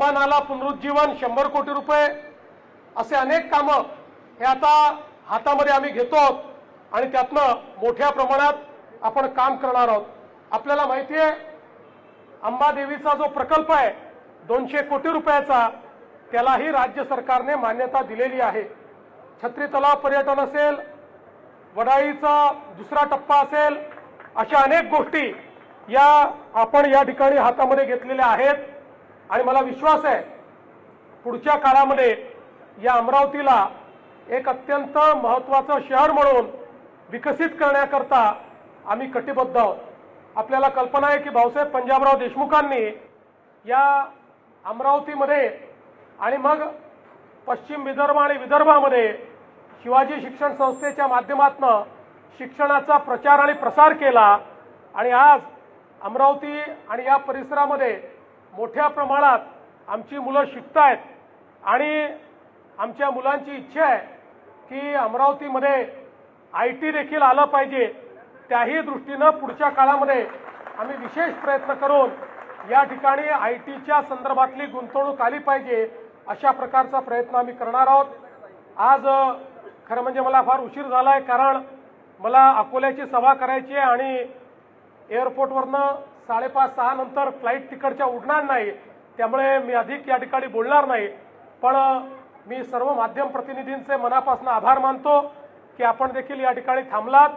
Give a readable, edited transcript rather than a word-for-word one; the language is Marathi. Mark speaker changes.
Speaker 1: तांबा नाला पुनरुज्जीवन 100 कोटी रुपये असे अनेक कामं हे आता हातामध्ये आम्ही घेतो आहोत आणि त्यातनं मोठ्या प्रमाणात आपण काम करणार आहोत। आपल्याला माहिती आहे अंबादेवीचा जो प्रकल्प आहे 200 कोटी रुपयाचा त्यालाही राज्य सरकारने मान्यता दिलेली आहे। छत्री तलाव पर्यटन असेल, वडाळीचा दुसरा टप्पा असेल, अशा अनेक गोष्टी आपण या ठिकाणी हातामध्ये घेतलेल्या आहेत आणि मला विश्वास आहे पुढच्या काळामध्ये या अमरावतीला एक अत्यंत महत्त्वाचं शहर म्हणून विकसित करण्याकरता आम्ही कटिबद्ध आहोत। आपल्याला कल्पना आहे की भाऊसाहेब पंजाबराव देशमुखांनी या अमरावतीमध्ये आणि मग पश्चिम विदर्भ आणि विदर्भामध्ये शिवाजी शिक्षण संस्थेच्या माध्यमातून शिक्षणाचा प्रचार आणि प्रसार केला आणि आज अमरावती आणि या परिसरामध्ये मोठ्या प्रमाणात आमची मुलं शिकतायत आणि आमच्या मुलांची इच्छा आहे की अमरावतीमध्ये IT देखील आलं पाहिजे। त्याही दृष्टीने पुढच्या काळामध्ये आम्ही विशेष प्रयत्न करून या ठिकाणी ITच्या संदर्भातली गुंतवणूक आली पाहिजे अशा प्रकारचा प्रयत्न आम्ही करणार आहोत। आज खरं म्हणजे मला फार उशीर झाला आहे कारण मला अकोल्याची सभा करायची आहे आणि एअरपोर्टवरनं 5:30-6 नंतर फ्लाईट तिकडच्या उडणार नाही, त्यामुळे मी अधिक या ठिकाणी बोलणार नाही। पण मी सर्व माध्यम प्रतिनिधींचे मनापासून आभार मानतो की आपण देखील या ठिकाणी थांबलात